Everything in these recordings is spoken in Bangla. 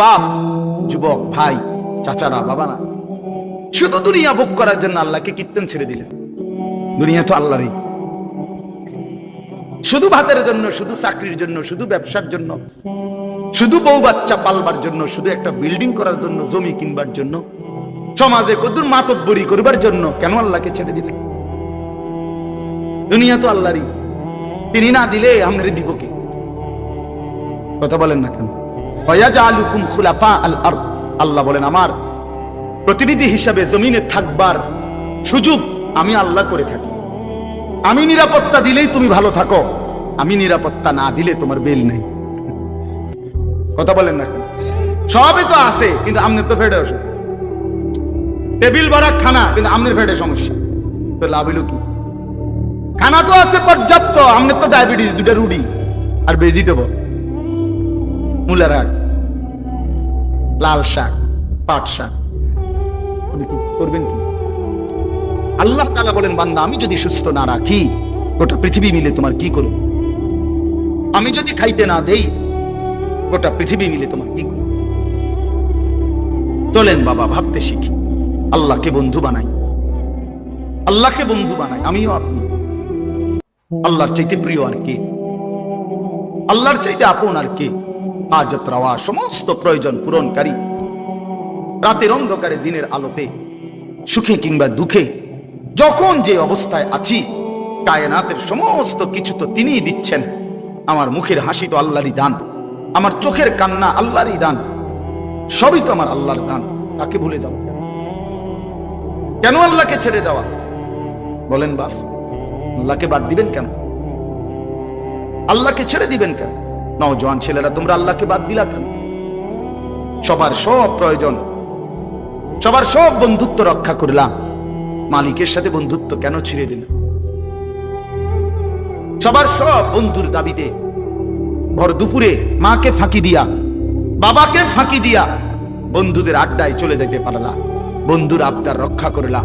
বাপ, যুবক, ভাই, চাচা না, বাবা না, শুধু দুনিয়া ভোগ করার জন্য আল্লাহকে কীর্তন ছেড়ে দিলেন। দুনিয়া তো আল্লাহরই। শুধু ভাতের জন্য, শুধু চাকরির জন্য, শুধু ব্যবসার জন্য, শুধু বউ বাচ্চা পালবার জন্য, শুধু একটা বিল্ডিং করার জন্য, জমি কিনবার জন্য, সমাজে কদ্দুর মাতব্বরি করবার জন্য কেন আল্লাহকে ছেড়ে দিলে? দুনিয়া তো আল্লাহরই, তিনি না দিলে আমরা দিব কি? কথা বলেন না কেন? ওয়ায়াজআলুকুম খুলাফা আল আরদ, আল্লাহ বলেন আমার প্রতিনিধি হিসাবে জমিনে থাকবার সুযোগ আমি আল্লাহ করে থাকি। আমি নিরাপত্তা দিলেই তুমি ভালো থাকো, আমি নিরাপত্তা না দিলে তোমার বেল নাই। কথা বলেন না কেন? সবই তো আছে, কিন্তু আমনের তো ফেডে অসুখ, টেবিল ভরা খানা, কিন্তু আমনের ফেডে সমস্যা, তো লাভ হইল কি? খানা তো আছে পর্যাপ্ত, আমনের তো ডায়াবেটিস, দুটা রুটি আর ভেজিটেবল, মূলা শাক, লাল শাক, পাট শাক, আপনি কি করবেন কি? আল্লাহ তাআলা বলেন বান্দা আমি যদি সুস্থ না রাখি গোটা পৃথিবী মিলে তোমার কি করব? আমি যদি খাইতে না দেই গোটা পৃথিবী মিলে তোমার কি করব? চলেন বাবা ভাবতে শিখি, আল্লাহকে বন্ধু বানাই, আল্লাহকে বন্ধু বানাই। আমিও আপনি আল্লাহর চাইতে প্রিয় আর কে? আল্লাহর চাইতে আপন আর কে? হাজত রাওয়া সমস্ত প্রয়োজন পূরণকারী, রাতের অন্ধকারে দিনের আলোতে, সুখে কিংবা দুঃখে, যখন যে অবস্থায় আছি, কায়নাতের সমস্ত কিছু তো তিনিই দিচ্ছেন। আমার মুখের হাসি তো আল্লাহরই দান, আমার চোখের কান্না আল্লাহরই দান, সবই তো আমার আল্লাহর দান। তাকে ভুলে যাও কেন? আল্লাহকে ছেড়ে দেওয়া? বলেন বাপ, আল্লাহকে বাদ দিবেন কেন? আল্লাহকে ছেড়ে দিবেন কেন? নওজোয়ান ছেলেরা তোমরা আল্লাহকে বাদ দিলা কেন? সবার সব প্রয়োজন, সবার সব বন্ধুত্ব রক্ষা করলাম, মালিকের সাথে বন্ধুত্ব কেন ছিঁড়ে দিল? সবার সব বন্ধুর দাবিতে ভর দুপুরে মাকে ফাঁকি দিয়া, বাবাকে ফাঁকি দিয়া বন্ধুদের আড্ডায় চলে যেতে পারলা, বন্ধুর আবদার রক্ষা করলা।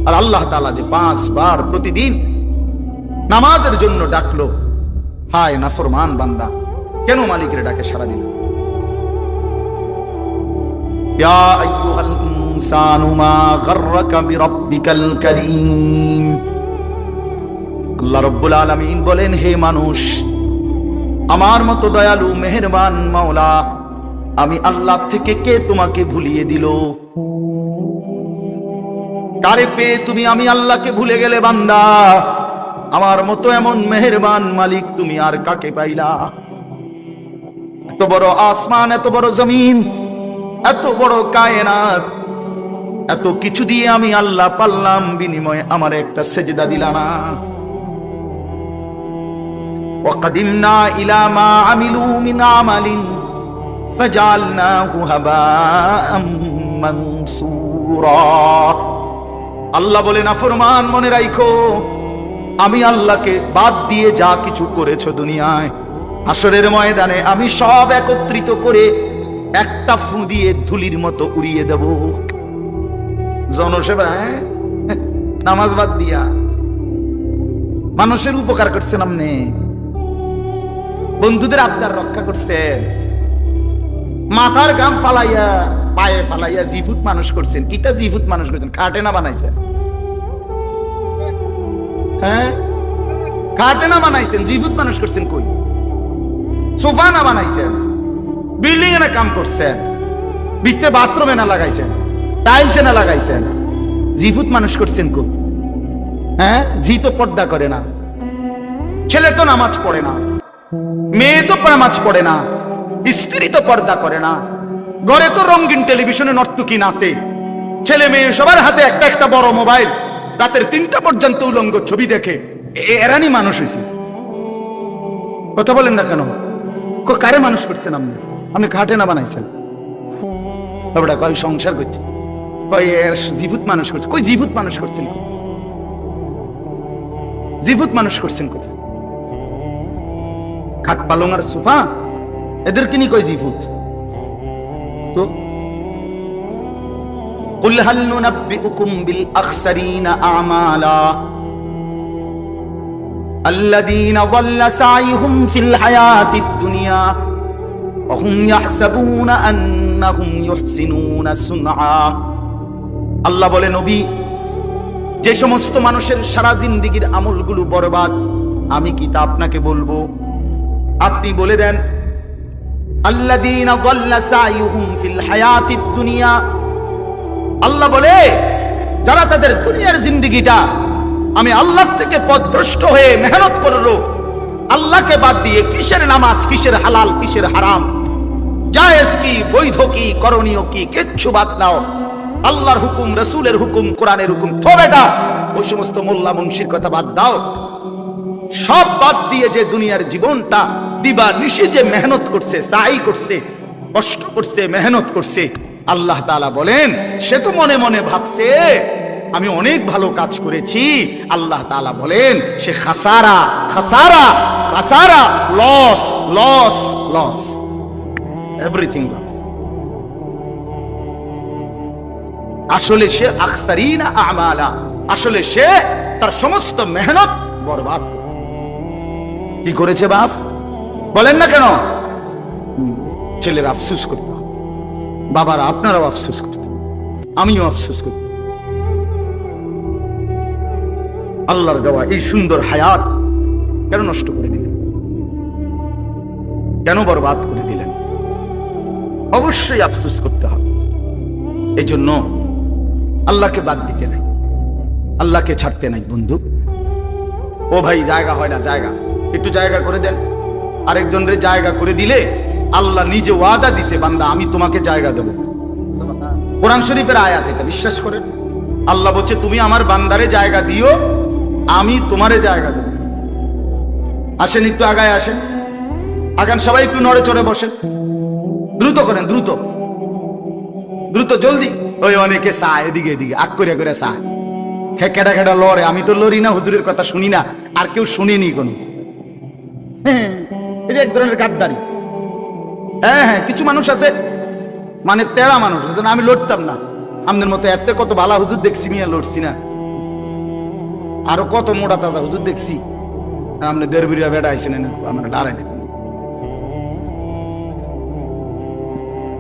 আর আল্লাহ তাআলা যে 5 বার প্রতিদিন নামাজের জন্য ডাকলো, হায় নাফরমান বান্দা, কেন মালিকের ডাকে সাড়া দিল? ইয়া আইয়ুহাল ইনসানু মা গাররাকা বিরাব্বিকাল কারীম। আল্লাহ রাব্বুল আলামিন বলেন, হে মানুষ, আমার মতো দয়ালু মেহেরবান মাওলা আমি আল্লাহ থেকে কে তোমাকে ভুলিয়ে দিল? কারে পেয়ে তুমি আমি আল্লাহকে ভুলে গেলে বান্দা? আমার মতো এমন মেহেরবান মালিক তুমি আর কাকে পাইলা? এত বড় আসমান, এত বড় জমিন, এত বড় কায়নাত, এত কিছু দিয়ে আমি আল্লাহ পাল্লাম, বিনিময়ে আমার একটা সেজদা দিলা না। ওয়াকাদিমনা ইলা মা আমিলু মিন আমালিন ফাজআলনাহু হাবাআম মানসুরা। আল্লাহ বলেন, নাফরমান মনে রাখো, আমি আল্লাহকে বাদ দিয়ে যা কিছু করেছো দুনিয়ায়, হাসরের ময়দানে আমি সব একত্রিত করে একটা ফু দিয়ে ধুলির মতো উড়িয়ে দেব। জনসেবা, নামাজ বাদ দিয়া মানুষের উপকার করছেন, আপনি বন্ধুদের আবদার রক্ষা করছেন, মাথার গাম ফালাইয়া পায়ে ফালাইয়া জিফুত মানুষ করছেন। কিটা জিফুত মানুষ করছেন? খাটে না বানাইছেন? হ্যাঁ, খাটে না বানাইছেন, জিফুত মানুষ করছেন। কই সোফা না বানাইছেন, বিল্ডিং এ না কাম করছেন, ভিতরে বাথরুমে না লাগাইছেন, টাইলসে না লাগাইছেন, জিফুত মানুষ করছেন। কই? হ্যাঁ, জি তো পর্দা করে না, ছেলে তো নামাজ পড়ে না, মেয়ে তো নামাজ পড়ে না, স্ত্রী তো পর্দা করে না, ঘরে তো রঙিন টেলিভিশনে নর্তকী নাচে, ছেলে মেয়ে সবার হাতে একটা একটা বড় মোবাইল, রাতের 3টা পর্যন্ত উলঙ্গ ছবি দেখে। এরানি মানুষ হয়েছে? কথা বলেন না কেন? কারে মানুষ করছেন আপনি? আপনি খাটে না বানাইছেন, কয় সংসার করছে, কয় জিভুত মানুষ করছে। কই জিভুত মানুষ করছেন? জিভুত মানুষ করছেন কোথায়? খাট পালং আর সোফা, এদেরকে নিয়ে কয় জিভুত? তো কুল হাল নুনাব্বিউকুম বিল আখসারিনা আমালা الذين ضل سعيهم في الحياة الدنيا وهم يحسبون أنهم يحسنون صنعا। আল্লাহ বলে নবী, যে সমস্ত মানুষের সারা জিন্দেগীর আমলগুলো বরবাদ, আমি কি তা আপনাকে বলবো? আপনি বলে দেন, আল্লাযীনা যাল্লা সাইয়ুহুম ফিল হায়াতিদ দুনিয়া। আল্লাহ বলে, যারা তাদের দুনিয়ার জিন্দেগিটা আমি আল্লাহ থেকে পথভ্রষ্ট হয়ে মেহনত করলো, আল্লাহকে বাদ দিয়ে কিসের নামাজ, কিসের হালাল, কিসের হারাম, জায়েজ কি, বৈধ কি, করণীয় কি, কিচ্ছু বাদ নাও, আল্লাহর হুকুম, রাসূলের হুকুম, কোরআনের হুকুম তবে না, ওই সমস্ত মোল্লা মুন্সির কথা বাদ দাও, সব বাদ দিয়ে যে দুনিয়ার জীবনটা দিবা নিশি যে মেহনত করছে, সাই করছে, কষ্ট করছে, মেহনত করছে, আল্লাহ তাআলা বলেন সে তো মনে মনে ভাবছে আমি অনেক ভালো কাজ করেছি। আল্লাহ তাআলা বলেন সে খাসারা খাসারা খাসারা, loss loss loss, everything loss. আসলে সে আখসারিনা আমালা, আসলে সে তার সমস্ত মেহনত বরবাদ কি করেছে। বাপ বলেন না কেন? ছেলের আফসোস করতে, বাবারা আপনারাও আফসোস করতে, আমিও আফসোস করতে। আল্লাহর দেওয়া এই সুন্দর হায়াত কেন নষ্ট করে দিলেন? কেন বরবাদ করে দিলেন? অবশ্যই আফসোস করতে হবে। এই জন্য আল্লাহকে বাদ দিতে নাই, আল্লাহকে ছাড়তে নাই। বন্ধু ও ভাই, জায়গা হয় না, জায়গা একটু জায়গা করে দেন। আরেকজনের জায়গা করে দিলে আল্লাহ নিজে ওয়াদা দিছে, বান্দা আমি তোমাকে জায়গা দেব। কোরআন শরীফের আয়াত, এটা বিশ্বাস করেন। আল্লাহ বলছে তুমি আমার বান্দারে জায়গা দিও, আমি তোমারে জায়গা দেব। আসেন একটু আগায় আসেন, আগান সবাই, একটু নড়ে চড়ে বসেন, দ্রুত করেন, দ্রুত দ্রুত জলদি। ওই অনেকে চা এদিকে এদিকে আগ করে করে চা খেকেটা খেটা লড়ে। আমি তো লড়ি না, হুজুরের কথা শুনি না, আর কেউ শুনিনি কোনো। এটা এক ধরনের গাদ্দারি। হ্যাঁ হ্যাঁ, কিছু মানুষ আছে মানে তেরা মানুষ, আমি লড়তাম না। আমাদের মতো এত কত ভালো হুজুর দেখছি, মিয়া লড়ছি না। আরো কত মোটা তাজা হুজুর দেখছি, আপনি দেড়বিরিয়া বেড়া আইসেন, আমার লড়াই নেই।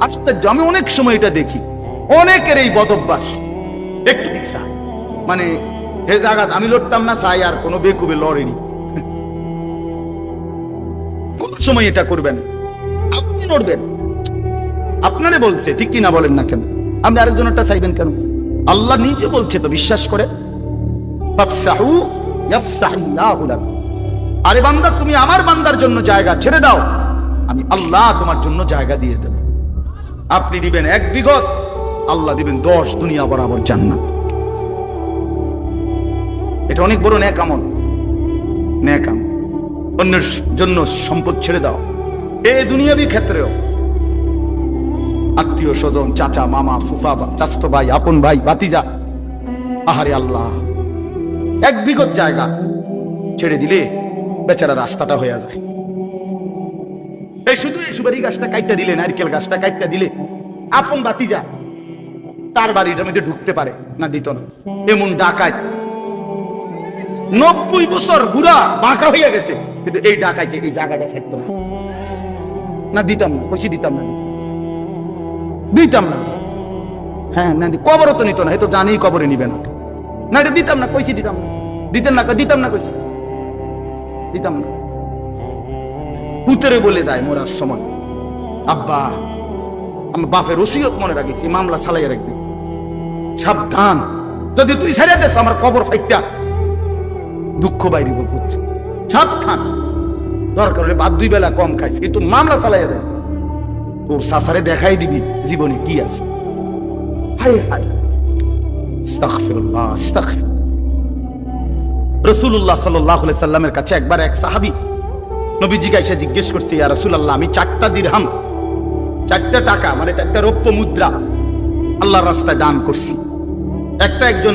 আশ্চর্য, আমি অনেক সময় এটা দেখি, অনেকের এই বদ অভ্যাস। একটু মানে হে জায়গা আমি লড়তাম না, চাই আর কোনো বেকুবে লড়েনি। কোন সময় এটা করবেন? আপনি লড়বেন, আপনারে বলছে, ঠিক কিনা বলেন না কেন? আপনি আরেকজনেরটা চাইবেন কেন? আল্লাহ নিজে বলছে তো, বিশ্বাস করে। ফাফসাহু ইয়াফসাহিল্লাহু লাকুম। আরে বান্দা, তুমি আমার বান্দার জন্য জায়গা ছেড়ে দাও, আমি আল্লাহ তোমার জন্য জায়গা দিয়ে দেব। আপনি দিবেন 1 বিঘত, আল্লাহ দিবেন 10 দুনিয়া বরাবর জান্নাত। এটা অনেক বড় নেক আমল, নেক আমল। অন্যের জন্য সম্পদ ছেড়ে দাও, এই দুনিয়াবি ক্ষেত্রেও। আত্মীয় স্বজন, চাচা, মামা, ফুফা, চাচতো ভাই, আপন ভাই, ভাতিজা, আহারে আল্লাহ, 1 বিঘত জায়গা ছেড়ে দিলে বেচারা রাস্তাটা হয়ে যায়। এই শুধু এই সুপারি গাছটা কাটটা দিলে, নারকেল গাছটা কাটটা দিলে, আপন ভাতিজা তার বাড়িটার মধ্যে ঢুকতে পারে না, দিত না। এমন ডাকাত 90 বছর বুড়া বাঁকা হইয়া গেছে, কিন্তু এই ডাকাইতে এই জায়গাটা ছাড়তো না, দিতাম না, কইছি দিতাম না, দিতাম না। হ্যাঁ না, কবরও তো নিত না, এ তো জানি কবরে নিবে না, না এটা দিতাম না, কইছি দিতাম না, দিতেন না, দিতাম না, কইছি দিতাম না। পুতরে বলে যায় মরার সময়, আব্বা আমার বাপের ওসিয়ত মনে রাখিছি, মামলা চালাইয়া রাখবি, সাবধান, যদি তুই ছেড়ে দেস আমার কবর ফাইটটা দুঃখ বাইরে পুত্র, সাবধান। দরকার হলে বাদ 2 বেলা কম খাইছে, কিন্তু মামলা চালাইয়া দেয়, তোর সাসারে দেখাই দিবি জীবনে কি আছে। হায় হায়, আস্তাগফিরুল্লাহ, আস্তাগফির। রাসূলুল্লাহ সাল্লাল্লাহু আলাইহি সাল্লামের কাছে একবার এক সাহাবী নবীজিকে এসে জিজ্ঞেস করছে, ইয়া রাসূলুল্লাহ, আমি 4টা দিরহাম, 4টা টাকা মানে 4টা রৌপ্য মুদ্রা আল্লাহর রাস্তায় দান করছি। একটা একজন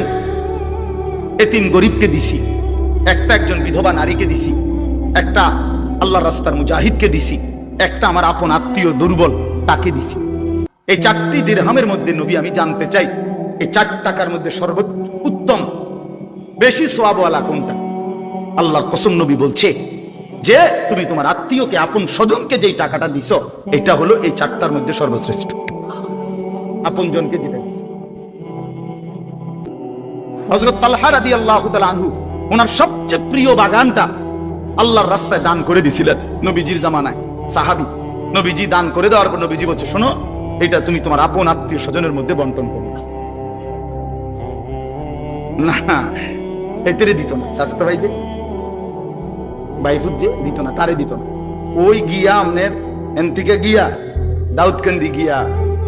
এতিম গরিবকে দিছি, একটা একজন বিধবা নারীকে দিছি, একটা আল্লাহর রাস্তার মুজাহিদকে দিছি, একটা আমার আপন আত্মীয় দুর্বল তাকে দিছি। এই 4টি দিরহামের মধ্যে নবী আমি জানতে চাই, এই 4 টাকার মধ্যে সর্বোচ্চ উত্তম বেশি সওয়াবওয়ালা কোনটা? আল্লাহর কসম নবী বলছে যে তুমি তোমার আত্মীয়কে, আপন স্বজনকে যেই টাকাটা দিছো, এটা হলো এই চারটার মধ্যে সর্বশ্রেষ্ঠ। আপন জনকে যেটা দিছো। হযরত তালহা রাদিয়াল্লাহু তাআলা আনহু ওনার সবচেয়ে প্রিয় বাগানটা আল্লাহর রাস্তায় দান করে দিয়েছিলেন নবীজির জামানায়। সাহাবী নবীজি দান করে দেওয়ার পর নবীজি বলছে, শোনো, এটা তুমি তোমার আপন আত্মীয় স্বজনের মধ্যে বন্টন করো। না, এতেরে দিত না, সাজতো ভাই যে বাইফুত যে দিত না, তারে দিত না। ওই গিয়া আমনের এন থেকে গিয়া দাউদকান্দি গিয়া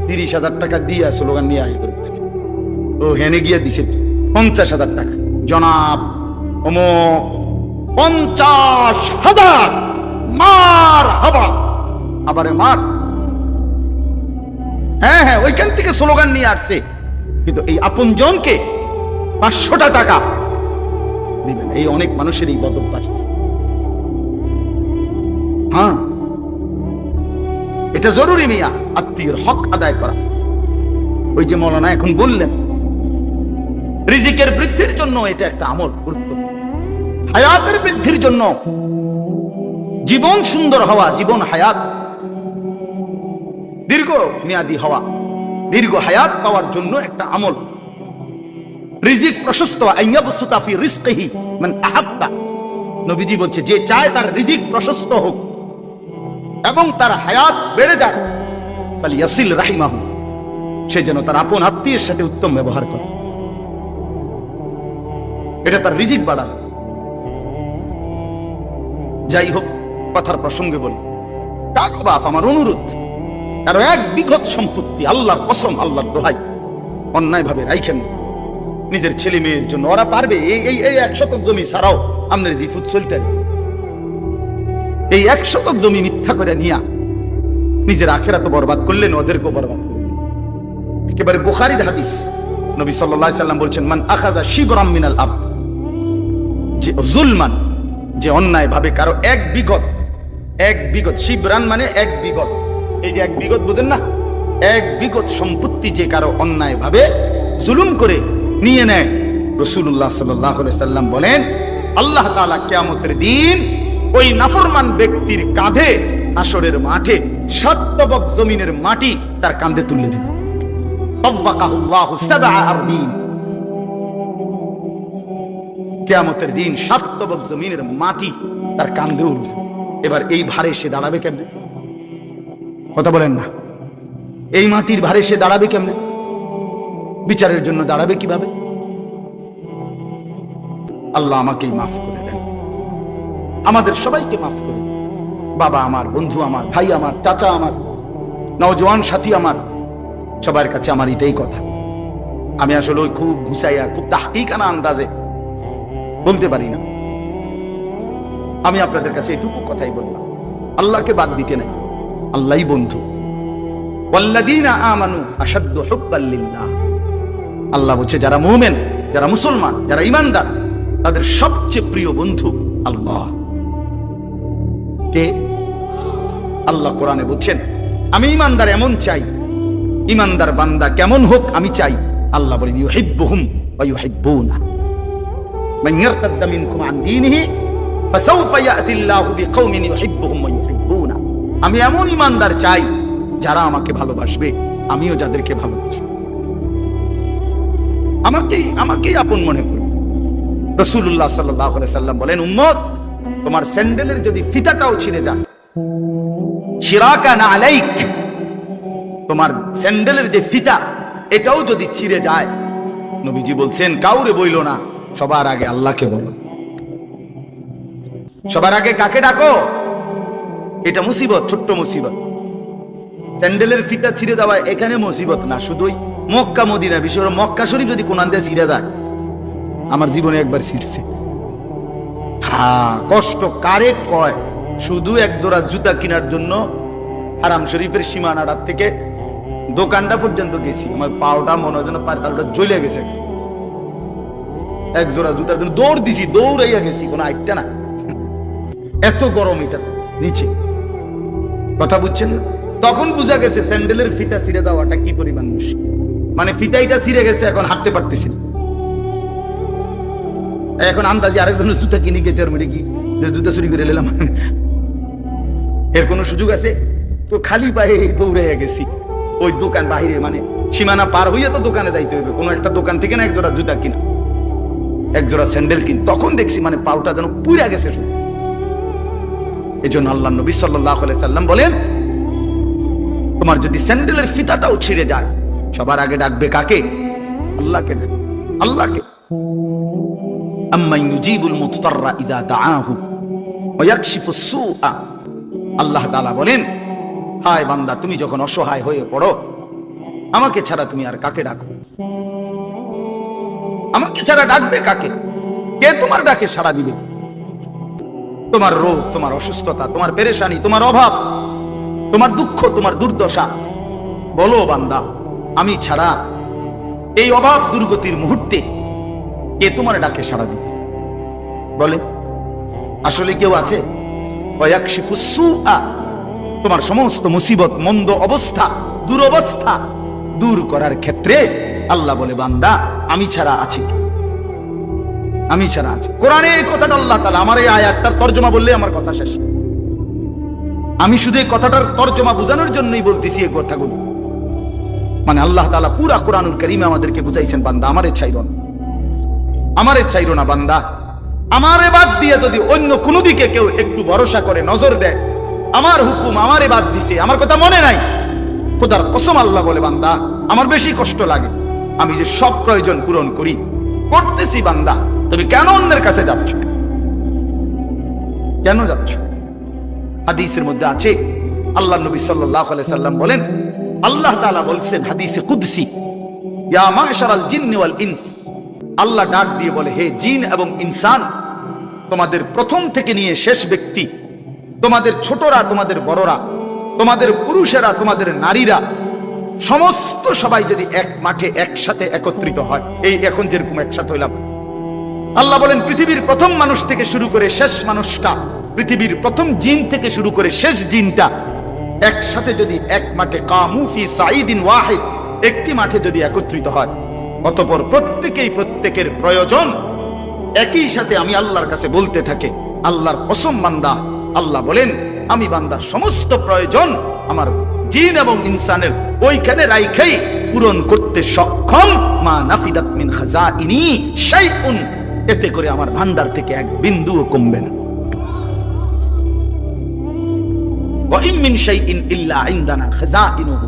30,000 টাকা দিয়া স্লোগান নিয়ে আই করে ও হেনে গিয়া দিছে 50,000 টাকা। জনাব অমুক 50,000 মার হাবা, আবারে মার। হ্যাঁ হ্যাঁ, ওইখান থেকে স্লোগান নিয়ে আসছে, কিন্তু এই আপন জনকে 500টা টাকা দিবেন। এই অনেক মানুষের এই বদভ্যাস আছে। হ্যাঁ, এটা জরুরি মিয়া, আত্মীয়ের হক আদায় করা। ওই যে মৌলানা এখন বললেন, রিজিকের বৃদ্ধির জন্য এটা একটা আমল গুরুত্বপূর্ণ, হায়াতের বৃদ্ধির জন্য, জীবন সুন্দর হওয়া, জীবন হায়াত দীর্ঘ মেয়াদি হওয়া, দীর্ঘ হায়াত পাওয়ার জন্য একটা আমল। রিজিক প্রশস্ত, আইয়াবসুতা ফি রিজকিহি মান আহাব্বা। নবীজি বলছে, যে চায় তার রিজিক প্রশস্ত হোক এবং তার হায়াত বেড়ে যাক, ফালিয়াসিল রাহিমাহু, সে যেন তার আপন আত্মীয়ের সাথে উত্তম ব্যবহার করে, এটা তার রিজিক বাড়াবে। যাই হোক, কথার প্রসঙ্গে বলি, টাকা বাপ, আমার অনুরোধ, কারো 1 বিঘত সম্পত্তি আল্লাহর কসম, আল্লাহর দোহাই অন্যায় ভাবে রাইখেন না নিজের ছেলে মেয়ের জন্য। ওরা পারবে এই 1 শতক জমি ছাড়াও আমাদের জিফুত চলতেন। এই 1 শতক জমি মিথ্যা করে নিয়া নিজের আখিরাত বরবাদ করলেন, ওদেরকেও বরবাদ করলেন। একেবারে বুখারীর হাদিস, নবী সাল্লাল্লাহু আলাইহি সাল্লাম বলছেন, মান আখাযা শিবরাম মিনাল আরদ, যে জুলমান, যে অন্যায় ভাবে কারো 1 বিঘত, শিবরান মানে 1 বিঘত, এই যে 1 বিঘত বুঝেন না, 1 বিঘত সম্পত্তি যে কারো অন্যায় ভাবে জুলুম করে নিয়ে নেয়, রাসূলুল্লাহ সাল্লাল্লাহু আলাইহি সাল্লাম বলেন, আল্লাহ তাআলা কিয়ামতের দিন ওই নাফরমান ব্যক্তির কাঁধে হাসরের মাঠে 7 তবক জমিনের মাটি তার কাঁধে তুলে দিবেন। তাওয়াকাহুল্লাহু 7 আরদিন, কিয়ামতের দিন 7 তবক জমিনের মাটি তার কাঁধে উঠবে। এবার এই ভারে সে দাঁড়াবে কেমনে? কথা বলেন না, এই মাটির ভারে সে দাঁড়াবে কেমনে? বিচারের জন্য দাঁড়াবে কিভাবে? আল্লাহ আমাকেই মাফ করে দেন, আমাদের সবাইকে মাফ করে দেন। বাবা আমার, বন্ধু আমার, ভাই আমার, চাচা আমার, নওজোয়ান সাথী আমার, সবার কাছে আমার এটাই কথা। আমি আসলে ওই খুব গুছাইয়া, খুব তাহকিকানা আন্দাজে বলতে পারি না। আমি আপনাদের কাছে এটুকু কথাই বললাম, আল্লাহকে বাদ দিতে নাই, আল্লাহই বন্ধু। ওয়াল্লাযীনা আমানু আশাদ্দু হুব্বাল লিল্লাহ, আল্লাহ বলছে যারা মুমিন, যারা মুসলমান, যারা ঈমানদার, তাদের সবচেয়ে প্রিয় বন্ধু আল্লাহ। কে? আল্লাহ কোরআনে বলছেন, আমি ঈমানদার এমন চাই, ঈমানদার বান্দা কেমন হোক আমি চাই। আল্লাহ বলেন, ইউহিব্বুহুম ওয়া ইউহিব্বুনা, মান ইয়ারতাদ্দা মিনকুম আন দীনিহি ফাসাউফা ইয়াতিল্লাহু বিকওমিন ইউহিব্বুহুম ওয়া ইউহিব্বুনা। আমি এমন ঈমানদার চাই যারা আমাকে ভালোবাসবে, আমিও যাদেরকে ভালোবাসবো, আমাকেই আপন মনে করবে। রাসূলুল্লাহ সাল্লাল্লাহু আলাইহি সাল্লাম বলেন, উম্মত, তোমার স্যান্ডেলের যদি ফিতাটাও ছিঁড়ে যায়, শিরাকান আলাইক, তোমার স্যান্ডেলের যে ফিতা এটাও যদি ছিঁড়ে যায়, নবীজি বলছেন কাউরে বইলো না, সবার আগে আল্লাহকে বলো। সবার আগে কাকে ডাকো? এটা মুসিবত, ছোট্ট মুসিবত। স্যান্ডেলের ফিতা ছিঁড়ে যাওয়া এখানে মুসিবত না, শুধুই মক্কা মদিনা, বিশেষ করে মক্কা শরীফ যদি কোন আনতে ছিঁড়ে যায়, আমার জীবনে একবার ছিঁড়ছে। হ্যাঁ, কষ্ট কারে কয়? শুধু 1 জোড়া জুতা কেনার জন্য হারাম শরীফের সীমানাটার থেকে দোকানটা পর্যন্ত গেছি, আমার পাওটা মনে হয় যেন পারতালটা জ্বলে গেছে। 1 জোড়া জুতার জন্য দৌড় দিছি, দৌড়াইয়া গেছি, কোনো আইটটা না, এত গরম এটা নিচে। কথা বুঝছেন? তখন বুঝা গেছে স্যান্ডেলের ফিতা ছিঁড়ে দেওয়াটা কি পরিমাণ মুশকিল। মানে ফিতাইটা ছিঁড়ে গেছে, এখন হাঁটতে পারতেছি না। এখন আন্দাজে আরেকজনের জুতা কিনে গেতে কি যে জুতা চুরি করে নিলাম, এর কোনো সুযোগ আছে? তো খালি পায়ে দৌড়ে গেছি ওই দোকান বাহিরে, মানে সীমানা পার হইয়া তো দোকানে যাইতে হবে, কোনো একটা দোকান থেকে না এক জোড়া জুতা কিনা, এক জোড়া স্যান্ডেল কিন। তখন দেখছি মানে পাউটা যেন পুড়ে গেছে শুধু। এই জন্য আল্লাহ নবী সাল্লাল্লাহু আলাইহি সাল্লাম বলেন, তোমার যদি স্যান্ডেলের ফিতাটাও ছিঁড়ে যায়, সবার আগে ডাকবে কাকে? আল্লাহকে ডাকবে, আল্লাহকে। আম্মান ইউজিবুল মুত্তাররা ইযা দাআহু ওয়া ইয়াকশিফুস সুআ। আল্লাহ তাআলা বলেন, হায় বান্দা, তুমি যখন অসহায় হয়ে পড়ো, আমাকে ছাড়া তুমি আর কাকে ডাকো? আমাকে ছাড়া ডাকবে কাকে? কে তোমার ডাকে সাড়া দিবে? তোমার রোগ, তোমার অসুস্থতা, তোমার পেরেশানি, তোমার অভাব, তোমার দুঃখ, তোমার দুর্দশা, বলো বান্দা, আমি ছাড়া এই অভাব দুর্গতির মুহূর্তে কে তোমার ডাকে সাড়া দিবে? বলে আসলে কেউ আছে? ওয়াকশিফুস সুআ, তোমার সমস্ত মুসিবত, মন্দ অবস্থা, দুরবস্থা দূর করার ক্ষেত্রে আল্লাহ বলে, বান্দা আমি ছাড়া আছি কি? আমি ছাড়া আছে। কোরআনে এই কথাটা আল্লাহ তাআলা, আমার এই আয়াতটার তরজমা বললে আমার কথা শেষ। আমি শুধু এই কথাটার তরজমা বোঝানোর জন্যই বলতেছি এই কথাগুলো। মানে আল্লাহ তাআলা পুরা কোরআনুল কারীমে আমাদেরকে বুঝাইছেন, বান্দা আমারে ছাইরো না, আমারে ছাইরো না বান্দা। আমারে বাদ দিয়ে যদি অন্য কোনো দিকে কেউ একটু ভরসা করে, নজর দেয়, আমার হুকুম আমারে বাদ দিছে, আমার কথা মনে নাই, খোদার কসম আল্লাহ বলে, বান্দা আমার বেশি কষ্ট লাগে। আমি যে সব প্রয়োজন পূরণ করি, করতেছি, বান্দা তুমি কেন অন্যের কাছে যাচ্ছ? কেন যাচ্ছ? হাদিসের মধ্যে আছে, আল্লাহ নবী সাল্লাল্লাহু আলাইহি সাল্লাম বলেন, আল্লাহ তাআলা বলছেন হাদিসে কুদসি, ইয়া মাশারাল জিন্নি ওয়াল ইনস, আল্লাহ ডাক দিয়ে বলে, হে জিন এবং ইনসান, তোমাদের প্রথম থেকে নিয়ে শেষ ব্যক্তি, তোমাদের ছোটরা, তোমাদের বড়রা, তোমাদের পুরুষেরা, তোমাদের নারীরা, সমস্ত সবাই যদি এক মাঠে একসাথে একত্রিত হয়, এই এখন যেরকম একসাথে হইলাম, আল্লাহ বলেন পৃথিবীর প্রথম মানুষ থেকে শুরু করে শেষ মানুষটা, পৃথিবীর প্রথম জিন থেকে শুরু করে শেষ জিনটা একসাথে যদি এক মাঠে, কামু ফি সাইদিন ওয়াহিদ, একটি মাঠে যদি একত্রিত হয়, অতঃপর প্রত্যেকেই প্রত্যেকের প্রয়োজন একই সাথে আমি আল্লাহর কাছে বলতে থাকে, আল্লাহর কসম বান্দা, আল্লাহ বলেন আমি বান্দার সমস্ত প্রয়োজন আমার জিন এবং ইনসানের ওইখানে রাইখাই পূরণ করতে সক্ষম। মা নাফিদাত মিন খাজাইনি শাইউন, এতে করে আমার ভান্ডার থেকে এক বিন্দুও কমবে না। ওয়া ইন মিন শাইইন ইল্লা ইনদানা খাজাইনুহু,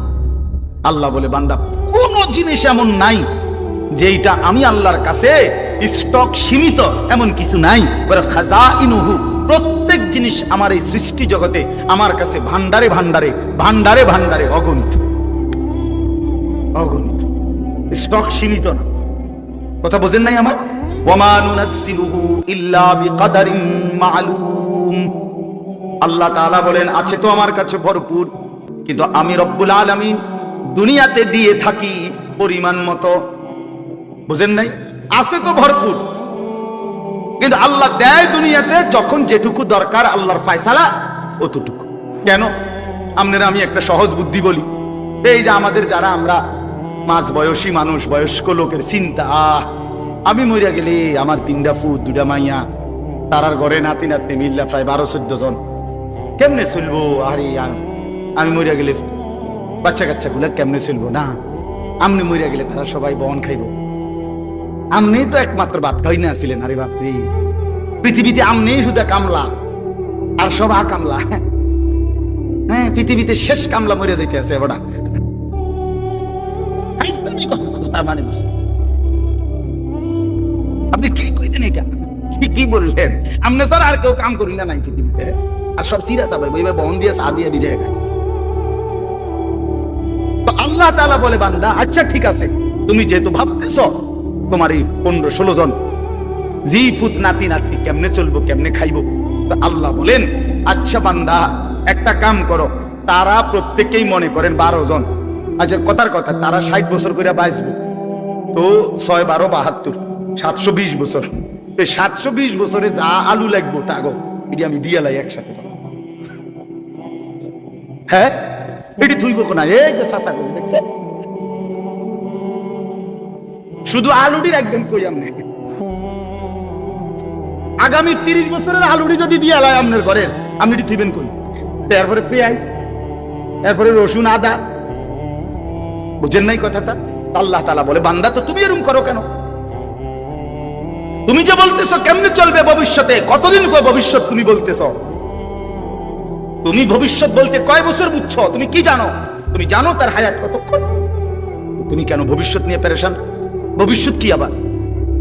আল্লাহ বলে বান্দা কোন জিনিস এমন নাই যেটা আমি আল্লাহর কাছে স্টক সীমিত, এমন কিছু নাই। বলে খাজাইনুহু, প্রত্যেক জিনিস আমার এই সৃষ্টি জগতে আমার কাছে ভান্ডারে ভান্ডারে ভান্ডারে ভান্ডারে অগণিত, অগণিত, স্টক সীমিত না। কথা বোঝেন নাই আমার? ওয়ামা নুনাজ্জিলুহু ইল্লা বিকাদারিন মা'লুম, আল্লাহ তাআলা বলেন আছে তো আমার কাছে ভরপুর, কিন্তু আমি রব্বুল আলামিন দুনিয়াতে দিয়ে থাকি পরিমাণ মতো। বুঝেন নাই? আছে তো ভরপুর, কিন্তু আল্লাহ দেয় দুনিয়াতে যখন যেটুকু দরকার, আল্লাহর ফয়সালা অতটুকু। কেন? আপনারা আমি একটা সহজ বুদ্ধি বলি, এই যে আমাদের যারা আমরা মাঝ বয়সী মানুষ, বয়স্ক লোকের চিন্তা, আমি মরিয়া গেলে আমার 3টা ফুট 2টা মাইয়া, তারার ঘরে নাতি নাতনি মিল্লা প্রায় 12-14 জন, কেমনে চলবো? আরে আমি মরিয়া গেলে বাচ্চা কাচ্চা গুলা কেমনে চলবো? না, আমনি মরিয়া গেলে তারা সবাই বন খাইব, আমনেই তো একমাত্র ভাত খাই না ছিলেন। আরে বাপরে, পৃথিবীতে আমনেই শুধু কামলা, আর সব কামলা। হ্যাঁ, পৃথিবীতে শেষ কামলা মরে যাইতে আছে বড়া। আপনি কি কইতেন এটা? কি বললেন? আমনে স্যার আর কেউ কাম করি না নাই পৃথিবীতে, আর সব সিরা চাবে বইবে বন দিয়ে চা দিয়ে ভিজে খায়। তো আল্লাহ তাআলা বলে, বান্দা আচ্ছা ঠিক আছে, তুমি যেহেতু ভাবতেছো তোমার এই 15-16 জন জি ফুত নাতি নাতি কেমনে চলবো, কেমনে খাইবো, তো আল্লাহ বলেন আচ্ছা বান্দা একটা কাম করো, তারা প্রত্যেকেই মনে করেন 12 জন, আচ্ছা কথার কথা তারা 60 বছর করে বাঁচবো, তো 6-12-72 720 বছর। 720 বছরে যা আলু লাগবো টাগো এটি আমি দিয়ে লাই একসাথে। হ্যাঁ, এটি তুইব না, এই যে চাচা করে দেখছে, শুধু আলুটি একদম কই আমনে আগামী 30 বছরের আলুড়ি যদি দিয়ে আলাই আপনার ঘরের, আপনি এটি থইবেন কই? তারপরে পেঁয়াজ, এরপরে রসুন, আদা, বুঝেন নাই কথাটা? আল্লাহ তাআলা বলে, বান্দা তো তুমি এরকম করো কেন? তুমি যে বলতেছো কেমনে চলবে ভবিষ্যতে, কতদিন ভবিষ্যৎ তুমি বলতেছো? তুমি ভবিষ্যৎ বলতে কয় বছর বুঝছো? তুমি কি জানো? তুমি জানো তার হায়াত কতক্ষণ? তুমি কেন ভবিষ্যৎ নিয়ে পেরেশান? ভবিষ্যৎ কি আবার?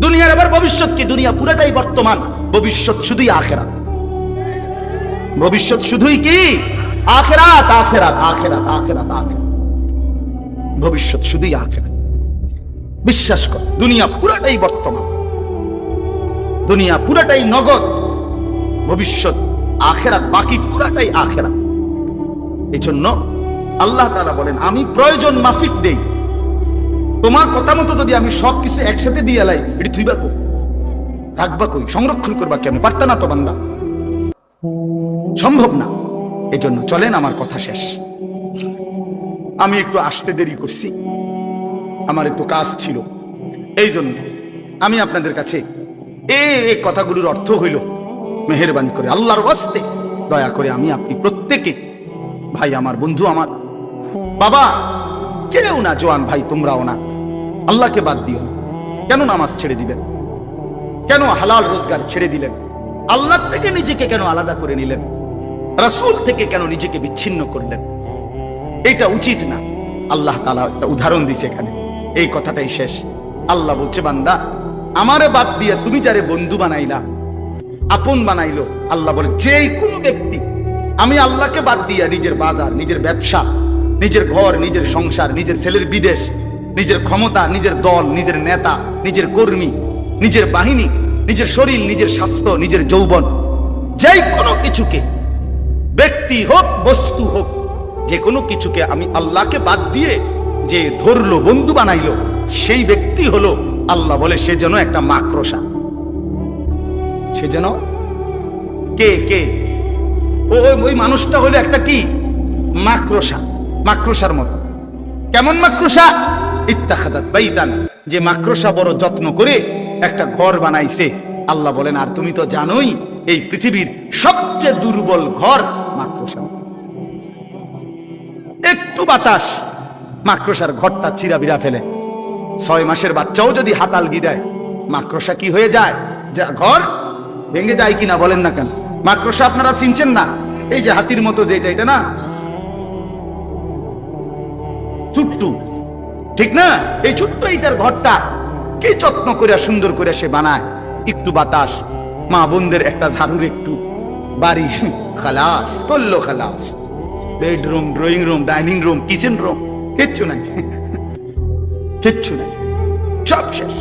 দুনিয়ার আবার ভবিষ্যৎ কি? দুনিয়া পুরাটাই বর্তমান, ভবিষ্যৎ শুধুই আখিরাত। ভবিষ্যৎ শুধুই কি? আখিরাত, আখিরাত, আখিরাত, আখিরাত, আখিরাত। ভবিষ্যৎ শুধুই আখিরাত। বিশ্বাস কর, দুনিয়া পুরাটাই বর্তমান, দুনিয়া পুরাটাই নগদ, ভবিষ্যৎ আখিরাত, বাকি পুরাটাই আখিরাত। এই জন্য আল্লাহ তাআলা বলেন, আমি প্রয়োজন মাফিক দেই। তোমার কথা মতো যদি আমি সবকিছু একসাথে দিয়ে এলাই, এটি তুইবা কই, রাখবা কই, সংরক্ষণ করবা কেমন? পারতা না তো বান্দা, সম্ভব না। এই জন্য চলেন, আমার কথা শেষ। আমি একটু আসতে দেরি করছি, আমার একটু কাজ ছিল, এই জন্য আমি আপনাদের কাছে এই কথাগুলোর অর্থ হইল, মেহেরবানি করে আল্লাহর ওয়াস্তে দয়া করে আমি আপনি প্রত্যেকে, ভাই আমার, বন্ধু আমার, বাবা, কেউ না, জওয়ান ভাই তোমরাও না, আল্লাহকে বাদ দিও না। কেন নামাজ ছেড়ে দিবেন? কেন হালাল রোজগার ছেড়ে দিলেন? আল্লাহ থেকে নিজেকে কেন আলাদা করে নিলেন? রাসূল থেকে কেন নিজেকে বিচ্ছিন্ন করলেন? এটা উচিত না। আল্লাহ তাআলা একটা উদাহরণ দিছে এখানে, এই কথাটাই শেষ। আল্লাহ বলছে, বান্দা, আমারে বাদ দিয়ে তুমি যারে বন্ধু বানাইলা, আপন বানাইলো, আল্লাহ বলে, যে কোনো ব্যক্তি আমি আল্লাহকে বাদ দিয়া নিজের বাজার, নিজের ব্যবসা, নিজের ঘর, নিজের সংসার, নিজের ছেলের বিদেশ, নিজের ক্ষমতা, নিজের দল, নিজের নেতা, নিজের কর্মী, নিজের বাহিনী, নিজের শরীর, নিজের স্বাস্থ্য, নিজের যৌবন, যে কোনো কিছুকে, ব্যক্তি হোক বস্তু হোক, যে কোনো কিছুকে আমি আল্লাহকে বাদ দিয়ে যে ধরলো, বন্ধু বানাইলো, সেই ব্যক্তি হলো, আল্লাহ বলে, সে যেন একটা মাকড়সা। সে যেন কে কে ওই মানুষটা হলো একটা কি? মাকড়সা, মাকড়সার মতো। কেমন মাকড়সা? ইত্তাখাযাত বাইতান, যে মাকড়সা বড় যত্ন করে একটা ঘর বানাইছে। আল্লাহ বলেন, আর তুমি তো জানোই এই পৃথিবীর সবচেয়ে দুর্বল ঘর মাকড়সা। একটু বাতাস মাকড়সার ঘরটা চিরাবিরা ফেলে। 6 মাসের বাচ্চাও যদি হাতালগি দেয়, মাকড়সা কি হয়ে যায়? ঘর ভেঙে যায় কিনা বলেন না কেন? মাকড়সা আপনারা চিনছেন না? এই যে হাতির মতো যেটা, এটা না চুট্টু, ঠিক না? এই ছোট্ট এইটার ঘরটা কি যত্ন করে সুন্দর করে সে বানায়। একটু বাতাস, মা বোনদের একটা ঝাড়ুর একটু বাড়ি, খালাস করলো, খালাস। Bedroom, drawing room, dining room, kitchen room, কিচ্ছু নাই, কিচ্ছু নাই, সব শেষ।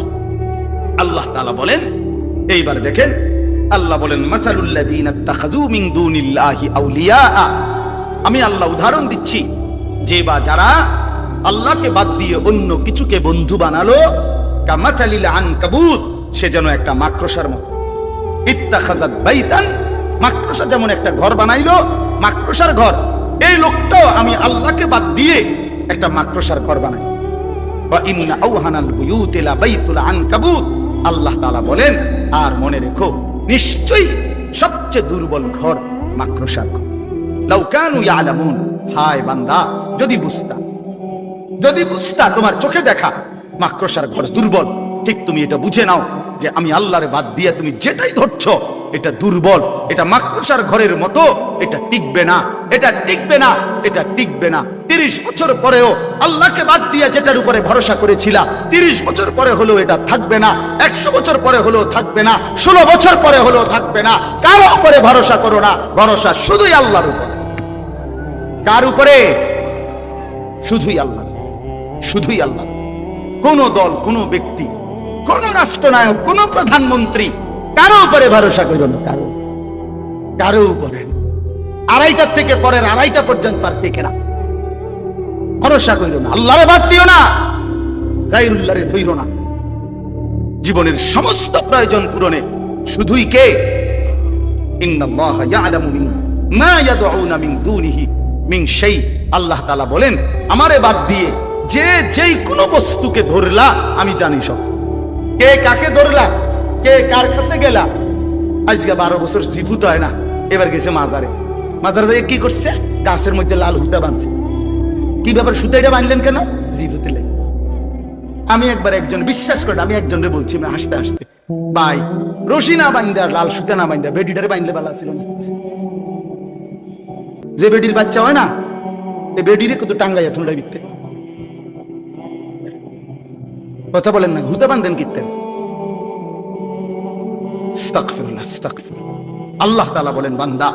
আল্লাহ তাআলা বলেন, এইবার দেখেন, আল্লাহ বলেন, মাসালুল্লাযীনা ইত্তাখাযু মিন দুনিল্লাহি আউলিয়া, আমি আল্লাহ উদাহরণ দিচ্ছি, যে বা যারা আল্লাহকে বাদ দিয়ে অন্য কিছুকে বন্ধু বানালো, কামাসালিল আনকাবুত, সে যেন একটা মাকড়সার মতো। ইত্তাখাযাত বাইতান, মাকড়সা যেমন একটা ঘর বানাইলো, মাকড়সার ঘর। এই লোকটাও আমি আল্লাহকে বাদ দিয়ে একটা মাকড়সার ঘর বানাই। ওয়া ইন্না আওহানাল বুয়ুতি লা বাইতুল আনকাবুত, আল্লাহ তাআলা বলেন, আর মনে রেখো, নিশ্চয়ই সবচেয়ে দুর্বল ঘর মাকড়সার ঘর। লাউ কানু ইয়ালামুন, হায় বান্দা, যদি বুঝতা, যদি বুঝতা, তোমার চোখে দেখা মাকড়সার ঘর দুর্বল, ঠিক তুমি এটা বুঝে নাও যে আমি আল্লাহরে বাদ দিয়ে তুমি যেটাই ধরছো এটা দুর্বল, এটা মাকড়সার ঘরের মতো, এটা টিকবে না, এটা টিকবে না, এটা টিকবে না। 30 বছর পরেও আল্লাহকে বাদ দিয়ে যেটার উপরে ভরসা করেছিলা, 30 বছর পরে হলেও এটা থাকবে না, 100 বছর পরে হলেও থাকবে না, 16 বছর পরে হলেও থাকবে না। কারো উপরে ভরসা করো না, ভরসা শুধুই আল্লাহর উপরে। কার উপরে? শুধুই আল্লাহ, শুধুই আল্লাহ। কোন দল, কোন ব্যক্তি, কোন রাষ্ট্রনায়ক, কোন প্রধানমন্ত্রী, কারো উপরে ভরসা করো না, কারো কারো উপরে। 2:30 থেকে পরের 2:30 পর্যন্ত আর টেকে না, ভরসা করো না, আল্লাহরে বাদ দিও না, গায়রুল্লাহরে ধইরো না। জীবনের সমস্ত প্রয়োজন পূরণে শুধুই কে? ইন্নাল্লাহা ইয়ালামু মা ইয়াদউনা মিন দুনিহি মিন শাই, আল্লাহ তাআলা বলেন, আমারে বাদ দিয়ে যেই কোনো বস্তুকে ধরলা আমি জানি সব। কে কাকে ধরলা, কে কার কাছে গেলা, আজকে 12 বছর জিফুত হয় না, এবার গেছে মাজারে। মাজারে যাই কি করছে, গাছের মধ্যে লাল হুতা বাঁধছে। কি ব্যাপার, সুতাইটা বাঁধলেন কেন? জিফুতে লেগে। আমি একবার একজন, বিশ্বাস করেন, আমি একজনরে বলছি না হাসতে হাসতে, ভাই রশি না বাঁধা, লাল সুতা না বাঁধা বেডিটারে বাঁধলে ভালো ছিল না? যে বেডির বাচ্চা হয় না, এই বেডিরে কত টাঙ্গাইয়া তোমরা বিকতে, কথা বলেন না, হুতা বাঁধেন কিনতেন। আস্তাগফিরুল্লাহ, আস্তাগফিরুল্লাহ। আল্লাহ তাআলা বলেন, বান্দা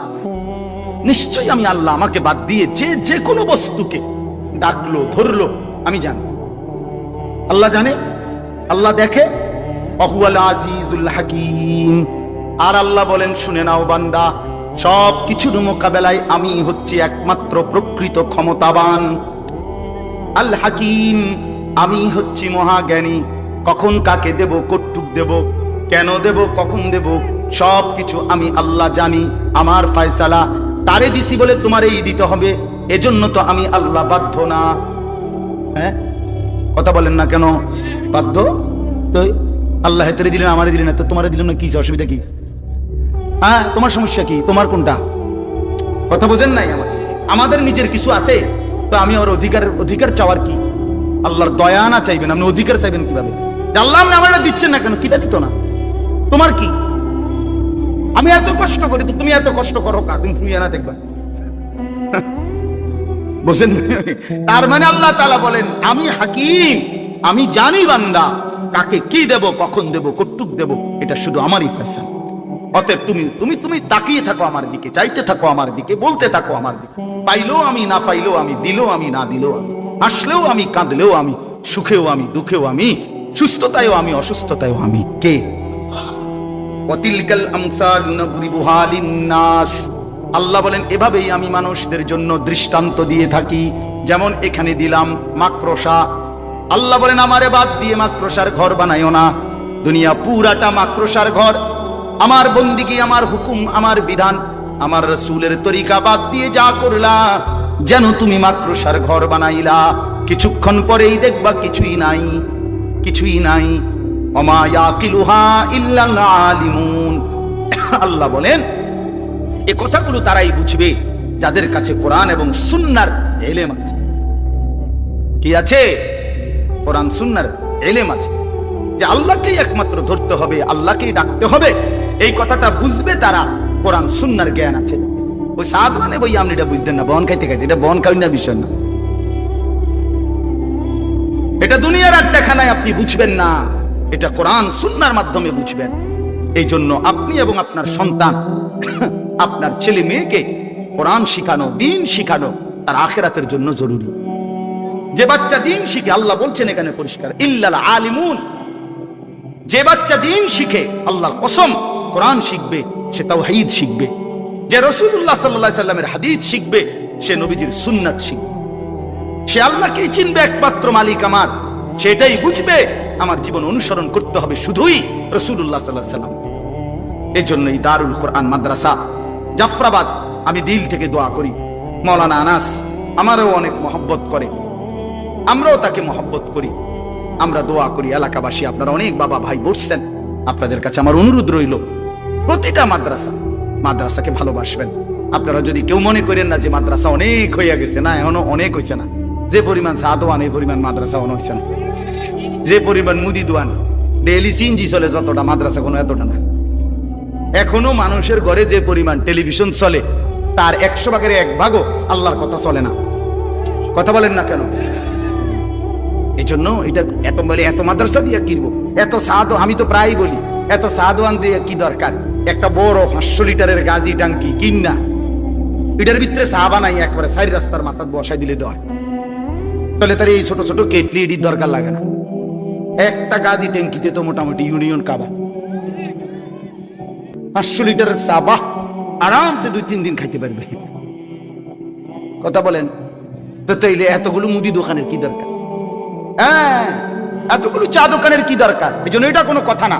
নিশ্চয়ই আমি আল্লাহ, আমাকে বাদ দিয়ে যে কোনো বস্তুকে ডাকলো ধরলো আমি জানি। আল্লাহ জানে, আল্লাহ দেখে। ওয়াহুয়াল আজিজুল হাকীম। আর আল্লাহ বলেন, শুনে নাও বান্দা, সব কিছুর মোকাবেলায় আমি হচ্ছি একমাত্র প্রকৃত ক্ষমতাবান। আল হাকীম, আমি হচ্ছি মহাজ্ঞানী। কখন কাকে দেব, কটুক দেব, কেন দেব, কখন দেব, সব কিছু আমি আল্লাহ জানি। আমার ফয়সালা তারে দিছি বলে তোমার এই দিতে হবে, এজন্য তো আমি আল্লাহ বাধ্য না। হ্যাঁ, কথা বলেন না কেন? বাধ্য তো। আল্লাহ হেতরে দিলেন, আমারে দিলেন না, তো তোমারে দিলেন না, কি অসুবিধা কি? হ্যাঁ, তোমার সমস্যা কি? তোমার কোনটা? কথা বোঝেন নাই? আমাদের নিজের কিছু আছে, তো আমি আমার অধিকার চাওয়ার কি? আল্লাহর দয়া না চাইবেন, আপনি অধিকার চাইবেন কিভাবে? আল্লাহ আপনি আমার দিচ্ছেন না কেন? কিটা দিত না? তোমার কি? আমি এত কষ্ট করি, তো তুমি এত কষ্ট করো কা? তুমি শুনিয়া না দেখবা, বুঝেন? তার মানে আল্লাহ তাআলা বলেন, আমি হাকিম, আমি জানি বান্দা কাকে কি দেব, কখন দেব, কটুক দেব, এটা শুধু আমারই ফয়সালা। অতএব তুমি তুমি তুমি তাকিয়ে থাকো আমার দিকে, চাইতে থাকো আমার দিকে, বলতে থাকো আমার দিকে। পাইলেও আমি, না পাইলেও আমি, দিলেও আমি, না দিলেও আমি, হাসলেও আমি, কাঁদলেও আমি, সুখেও আমি, দুঃখেও আমি, সুস্থতায়ও আমি, অসুস্থতায়ও আমি। কে? ওয়াতিলকাল আমসালু নাদরিবুহা লিন-নাস। আল্লাহ বলেন, এভাবেই আমি মানুষদের জন্য দৃষ্টান্ত দিয়ে থাকি। যেমন এখানে দিলাম মাকড়সা। আল্লাহ বলেন, আমারে বাদ দিয়ে মাকড়সার ঘর বানাইও না। দুনিয়া পুরাটা মাকড়সার ঘর। আমার বন্দিগি, আমার হুকুম, আমার বিধান, আমার রাসূলের তরিকা বাদ দিয়ে যা করলা, যেন তুমি মাকড়সার ঘর বানাইলা। কিছুক্ষণ পরেই দেখবা কিছুই নাই, কিছুই নাই। ওমা ইয়াকিলুহা ইল্লাল আলিমুন। আল্লাহ বলেন, এই কথাগুলো তারাই বুঝবে যাদের কাছে কোরআন এবং সুন্নাহর ইলম আছে। কি আছে? কোরআন সুন্নাহর ইলম আছে, যে আল্লাহকেই একমাত্র ধরতে হবে, আল্লাহকেই ডাকতে হবে। এই কথাটা বুঝবে তারা, কোরআন সুন্নাহর জ্ঞান আছে। ওই সাধুয়ানে বই আপনি এটা বুঝতেন না, বন খাইতে খাইতে, এটা বন খাই না বিষয় না, এটা দুনিয়ার আর দেখা নাই, আপনি বুঝবেন না, এটা কোরআন সুন্নাহর মাধ্যমে বুঝবেন। এই জন্য আপনি এবং আপনার সন্তান, আপনার ছেলে মেয়েকে কোরআন শিখানো, দ্বীন শিখানো তার আখিরাতের জন্য জরুরি। যে বাচ্চা দ্বীন শিখে, আল্লাহ বলছেন এখানে পরিষ্কার, ইল্লাল আলিমুন, যে বাচ্চা দ্বীন শিখে, আল্লাহর কসম, কোরআন শিখবে, সে তাওহীদ শিখবে। যে রাসূলুল্লাহ সাল্লাল্লাহু আলাইহি সাল্লামের হাদিস শিখবে, সে নবীজির সুন্নাত শিখবে। সে আল্লাহকেই চিনবে, একমাত্র মালিক আমার, সেটাই বুঝবে আমার জীবন অনুসরণ করতে হবে শুধুই রাসূলুল্লাহ সাল্লাল্লাহু আলাইহি সাল্লাম। এই জন্যই দারুল কোরআন মাদ্রাসা জাফরাবাদ, আমি দিল থেকে দোয়া করি, মাওলানা আনাস আমারও অনেক মহব্বত করে, আমরাও তাকে মহব্বত করি। আমরা দোয়া করি, এলাকাবাসী আপনারা অনেক বাবা ভাই বসছেন, আপনাদের কাছে আমার অনুরোধ রইল, প্রতিটা মাদ্রাসাকে ভালোবাসবেন। আপনারা যদি কেউ মনে করেন না যে মাদ্রাসা অনেক হইয়া গেছে, না, এখনো অনেক হয়েছে না। যে পরিমাণ সাদওয়ান, এই পরিমাণ মাদ্রাসা অনেক হয়েছে না। যে পরিমাণ মুদি দোয়ান, ডেইলি সিনজি চলে যতটা, মাদ্রাসা কোনো এতটা না। এখনো মানুষের ঘরে যে পরিমাণ টেলিভিশন চলে, তার 100 ভাগের 1 ভাগও আল্লাহর কথা চলে না। কথা বলেন না কেন? এই জন্য এটা এত বলে, এত মাদ্রাসা দিয়ে কিনবো, এত সাদো, আমি তো প্রায় বলি, এত সাদওয়ান দিয়ে কি দরকার? একটা বড় 500 লিটারের গাজি টাঙ্কি কিন না, এটার ভিতরে চা বানাই একবারে 4 রাস্তার মাথা বসাই দিলে দেওয়া, তাহলে তার এই ছোট ছোট কেটলি এটির দরকার লাগে না। একটা গাজি ট্যাঙ্কিতে তো মোটামুটি ইউনিয়ন কাবা 500 লিটারের চা, বাহ, আরামসে 2-3 দিন খাইতে পারবে। কথা বলেন তো, তাইলে এতগুলো মুদি দোকানের কি দরকার? হ্যাঁ, এতগুলো চা দোকানের কি দরকার? এই জন্য এটা কোনো কথা না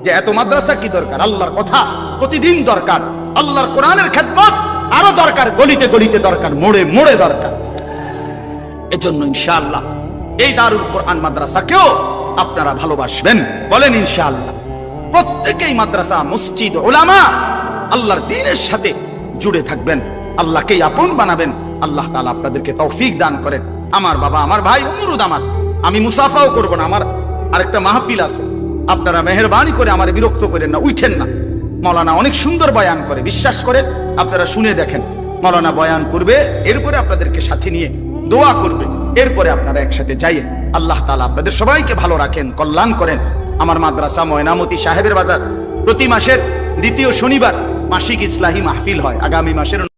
যে এত মাদ্রাসা কি দরকার। আল্লাহর কথা প্রতিদিন দরকার, আল্লাহর কোরআনের খেদমত আরো দরকার, গলিতে গলিতে দরকার, মোড়ে মোড়ে দরকার। এজন্য ইনশাআল্লাহ এই দারুল কোরআন মাদ্রাসাকেও আপনারা ভালোবাসবেন, বলেন ইনশাআল্লাহ। প্রত্যেকেই মাদ্রাসা, মসজিদ, উলামা আল্লাহর দ্বীনের সাথে জুড়ে থাকবেন, আল্লাহকেই আপন বানাবেন। আল্লাহ তাআলা আপনাদেরকে তৌফিক দান করেন। আমার বাবা, আমার ভাই, অনুরোধ আমার, আমি মুসাফাও করব না, আমার আরেকটা মাহফিল আছে, আপনারা মেহেরবানি করে আমার বিরক্ত করেন না, উঠেন না। মাওলানা অনেক সুন্দর বয়ান করে, বিশ্বাস করে আপনারা শুনে দেখেন। মাওলানা বয়ান করবে, এরপরে আপনাদেরকে সাথে নিয়ে দোয়া করবে, এরপরে আপনারা একসাথে যাইয়েন। আল্লাহ তাআলা আপনাদের সবাইকে ভালো রাখেন, কল্যাণ করেন। আমার মাদ্রাসা ময়নামতি সাহেবের বাজার প্রতি মাসের দ্বিতীয় শনিবার মাসিক ইসলাহি মাহফিল হয়। আগামী মাসের